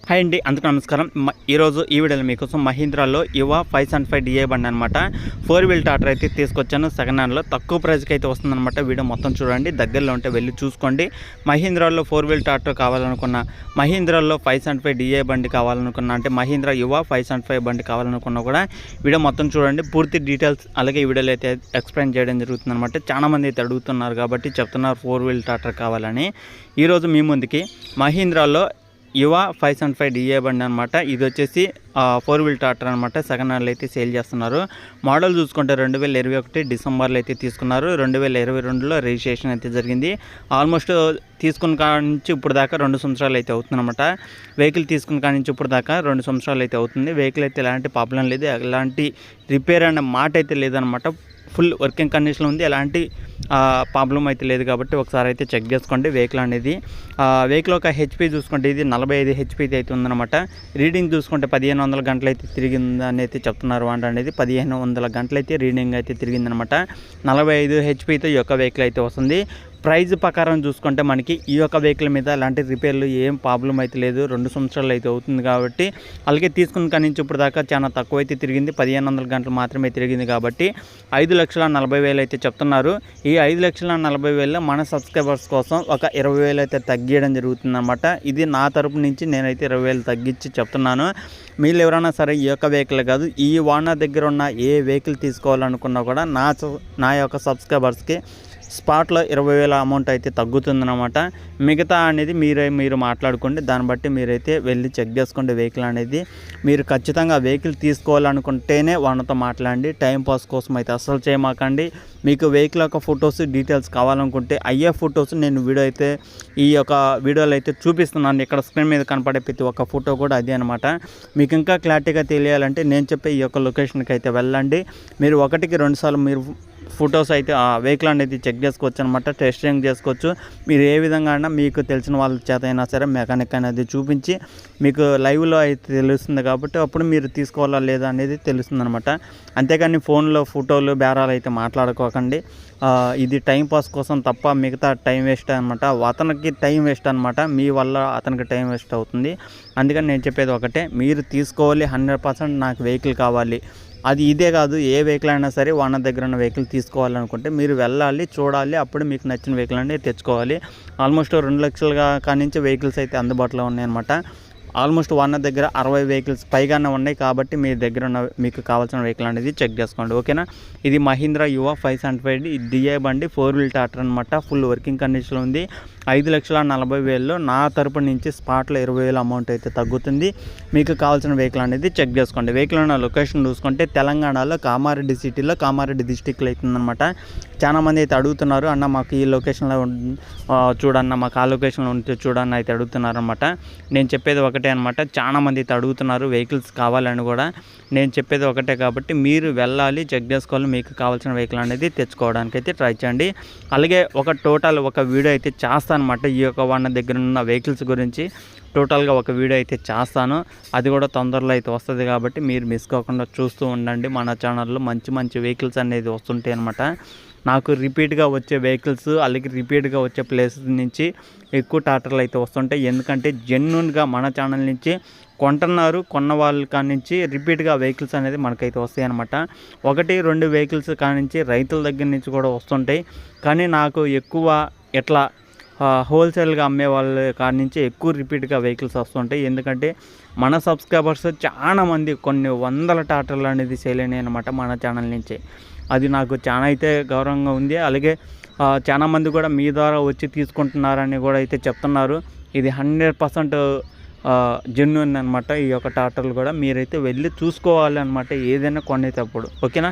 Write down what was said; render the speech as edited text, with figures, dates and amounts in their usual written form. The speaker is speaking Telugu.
హాయ్ అండి, అందుకు నమస్కారం. ఈరోజు ఈ వీడియోలో మీకోసం మహీంద్రాలో యువ 575 డిఐ బండి అనమాట. 4 వీల్ టాటర్ అయితే తీసుకొచ్చాను. సెకండ్ హ్యాండ్లో తక్కువ ప్రైస్కి అయితే వస్తుందన్నమాట. వీడియో మొత్తం చూడండి, దగ్గరలో ఉంటే వెళ్ళి చూసుకోండి. మహీంద్రాలో 4 వీల్ టాటర్ కావాలనుకున్న, మహీంద్రాలో 575 డిఐ బండి కావాలనుకున్న, అంటే మహీంద్రా యువ 575 బండి కావాలనుకున్నా కూడా వీడియో మొత్తం చూడండి. పూర్తి డీటెయిల్స్ అలాగే ఈ వీడియోలో అయితే ఎక్స్ప్లెయిన్ చేయడం జరుగుతుంది అనమాట. చాలామంది అయితే అడుగుతున్నారు కాబట్టి చెప్తున్నారు 4 వీల్ టాటర్ కావాలని. ఈరోజు మీ ముందుకి మహీంద్రాలో యువ 575 డిఐ బండి అనమాట. ఇది వచ్చేసి 4 వీల్ టాటర్ అనమాట. సెకండ్ హ్యాండ్లో అయితే సేల్ చేస్తున్నారు. మోడల్ చూసుకుంటే 2021 డిసెంబర్లో అయితే తీసుకున్నారు. 2022లో రిజిస్ట్రేషన్ అయితే జరిగింది. ఆల్మోస్ట్ తీసుకున్న కాడి నుంచి ఇప్పుడు దాకా 2 సంవత్సరాలు అయితే అవుతుందన్నమాట. వెహికల్ తీసుకున్న కాడి నుంచి ఇప్పుడు దాకా 2 సంవత్సరాలు అయితే అవుతుంది. వెహికల్ అయితే ఎలాంటి ప్రాబ్లం లేదు, ఎలాంటి రిపేర్ అనే మాట అయితే లేదనమాట. ఫుల్ వర్కింగ్ కండిషన్లో ఉంది, ఎలాంటి ప్రాబ్లం అయితే లేదు. కాబట్టి ఒకసారి అయితే చెక్ చేసుకోండి వెహికల్ అనేది. వెహికల్ ఒక హెచ్పి చూసుకుంటే ఇది 45 హెచ్పి అయితే ఉందన్నమాట. రీడింగ్ చూసుకుంటే 1500 గంటలు అయితే తిరిగిందని అయితే చెప్తున్నారు. వాంట అనేది 1500 గంటలు అయితే రీడింగ్ అయితే తిరిగిందనమాట. 45 హెచ్పితో ఈ యొక్క వెహికల్ అయితే వస్తుంది. ప్రైజ్ ప్రకారం చూసుకుంటే మనకి ఈ యొక్క వెహికల్ మీద ఎలాంటి రిపేర్లు ఏం ప్రాబ్లం అయితే లేదు. 2 సంవత్సరాలు అయితే అవుతుంది కాబట్టి, అలాగే తీసుకున్న కాడి నుంచి ఇప్పుడు దాకా చాలా తక్కువ అయితే తిరిగింది. 1500 గంటలు మాత్రమే తిరిగింది కాబట్టి 5,40,000 అయితే చెప్తున్నారు. ఈ 5,40,000 మన సబ్స్క్రైబర్స్ కోసం ఒక 20,000 అయితే తగ్గించడం జరుగుతుందన్నమాట. ఇది నా తరపు నుంచి నేనైతే 20,000 తగ్గించి చెప్తున్నాను. మీరు ఎవరైనా సరే ఈ యొక్క వెహికల్ కాదు, ఈ ఓనర్ దగ్గర ఉన్న ఏ వెహికల్ తీసుకోవాలనుకున్నా కూడా నా యొక్క సబ్స్క్రైబర్స్కి స్పాట్లో 20,000 అమౌంట్ అయితే తగ్గుతుందన్నమాట. మిగతా అనేది మీరు మాట్లాడుకోండి. దాన్ని బట్టి మీరైతే వెళ్ళి చెక్ చేసుకోండి వెహికల్ అనేది. మీరు ఖచ్చితంగా వెహికల్ తీసుకోవాలనుకుంటేనే వాళ్ళతో మాట్లాడండి. టైంపాస్ కోసం అయితే అస్సలు చేయమాకండి. మీకు వెహికల్ యొక్క ఫొటోస్ డీటెయిల్స్ కావాలనుకుంటే అయ్యే ఫొటోస్ నేను ఈ యొక్క వీడియోలో అయితే చూపిస్తున్నాను. ఇక్కడ స్క్రీన్ మీద కనపడే ప్రతి ఒక్క ఫోటో కూడా అదే అనమాట. మీకు ఇంకా క్లారిటీగా తెలియాలంటే నేను చెప్పే ఈ యొక్క లొకేషన్కి అయితే వెళ్ళండి. మీరు 1-2 సార్లు మీరు ఫొటోస్ అయితే ఆ వెహికల్ అనేది చెక్ చేసుకోవచ్చు అనమాట. టెస్టింగ్ చేసుకోవచ్చు. మీరు ఏ విధంగా అయినా మీకు తెలిసిన వాళ్ళ చేత అయినా సరే మెకానిక్ అనేది చూపించి మీకు లైవ్లో అయితే తెలుస్తుంది కాబట్టి అప్పుడు మీరు తీసుకోవాలా లేదా అనేది తెలుస్తుంది అనమాట. అంతేకాని ఫోన్లో ఫోటోలు బేరాలు అయితే మాట్లాడుకోకండి. ఇది టైంపాస్ కోసం తప్ప మిగతా టైం వేస్ట్ అనమాట. అతనికి టైం వేస్ట్ అనమాట. మీ వల్ల అతనికి టైం వేస్ట్ అవుతుంది. అందుకని నేను చెప్పేది ఒకటే, మీరు తీసుకోవాలి. 100% నాకు వెహికల్ కావాలి. అది ఇదే కాదు, ఏ వెహికల్ అయినా సరే ఓనర్ దగ్గర ఉన్న వెహికల్ తీసుకోవాలనుకుంటే మీరు వెళ్ళాలి, చూడాలి, అప్పుడు మీకు నచ్చిన వెహికల్ అనేది తెచ్చుకోవాలి. ఆల్మోస్ట్ 2 లక్షలుగా కానించి వెహికల్స్ అయితే అందుబాటులో ఉన్నాయన్నమాట. ఆల్మోస్ట్ ఓనర్ దగ్గర 60 వెహికల్స్ పైగానే ఉన్నాయి. కాబట్టి మీ దగ్గర ఉన్న మీకు కావాల్సిన వెహికల్ అనేది చెక్ చేసుకోండి, ఓకేనా. ఇది మహీంద్రా యువ 575 డిఐ బండి 4 వీల్ టాటర్ అనమాట. ఫుల్ వర్కింగ్ కండిషన్లో ఉంది. 5,40,000 నా తరపు నుంచి స్పాట్లో 20,000 అమౌంట్ అయితే తగ్గుతుంది. మీకు కావాల్సిన వెహికల్ అనేది చెక్ చేసుకోండి. వెహికల్ ఉన్న లొకేషన్ చూసుకుంటే తెలంగాణలో కామారెడ్డి సిటీలో, కామారెడ్డి డిస్టిక్లో అవుతుందన్నమాట. చాలామంది అయితే అడుగుతున్నారు, అన్న మాకు ఈ లొకేషన్లో చూడన్న, మాకు ఆ లొకేషన్లో ఉంటే చూడన్న అయితే అడుగుతున్నారు అనమాట. నేను చెప్పేది ఒకటే అనమాట. చాలామంది అయితే అడుగుతున్నారు వెహికల్స్ కావాలని కూడా. నేను చెప్పేది ఒకటే కాబట్టి మీరు వెళ్ళాలి, చెక్ చేసుకోవాలి, మీకు కావాల్సిన వెహికల్ అనేది తెచ్చుకోవడానికి అయితే ట్రై చేయండి. అలాగే ఒక వీడియో అయితే చేస్తాను అనమాట. ఈ యొక్క వాళ్ళ దగ్గర ఉన్న వెహికల్స్ గురించి టోటల్గా ఒక వీడియో అయితే చేస్తాను. అది కూడా తొందరలో అయితే వస్తుంది కాబట్టి మీరు మిస్ కాకుండా చూస్తూ ఉండండి. మన ఛానల్లో మంచి వెహికల్స్ అనేది వస్తుంటాయి అనమాట. నాకు రిపీట్గా వచ్చే వెహికల్స్ అలాగే రిపీట్గా వచ్చే ప్లేసెస్ నుంచి ఎక్కువ టాటర్లు అయితే వస్తుంటాయి. ఎందుకంటే జెన్యూన్గా మన ఛానల్ నుంచి కొన్న వాళ్ళ కాడి నుంచి రిపీట్గా వెహికల్స్ అనేది మనకైతే వస్తాయి అనమాట. 1-2 వెహికల్స్ కాడి నుంచి రైతుల దగ్గర నుంచి కూడా వస్తుంటాయి. కానీ నాకు ఎక్కువ ఎట్లా హోల్సేల్గా అమ్మే వాళ్ళ కాడి నుంచి ఎక్కువ రిపీట్గా వెహికల్స్ వస్తుంటాయి. ఎందుకంటే మన సబ్స్క్రైబర్స్ చాలామంది కొన్ని వందల టాటర్లు అనేది సేల్ అయినాయి అనమాట మన ఛానల్ నుంచి. అది నాకు చాలా అయితే గౌరవంగా ఉంది. అలాగే చాలామంది కూడా మీ ద్వారా వచ్చి తీసుకుంటున్నారని కూడా అయితే చెప్తున్నారు. ఇది 100% జెన్యూన్ అనమాట. ఈ యొక్క టాటర్లు కూడా మీరైతే వెళ్ళి చూసుకోవాలి అనమాట, ఏదైనా కొనేటప్పుడు, ఓకేనా.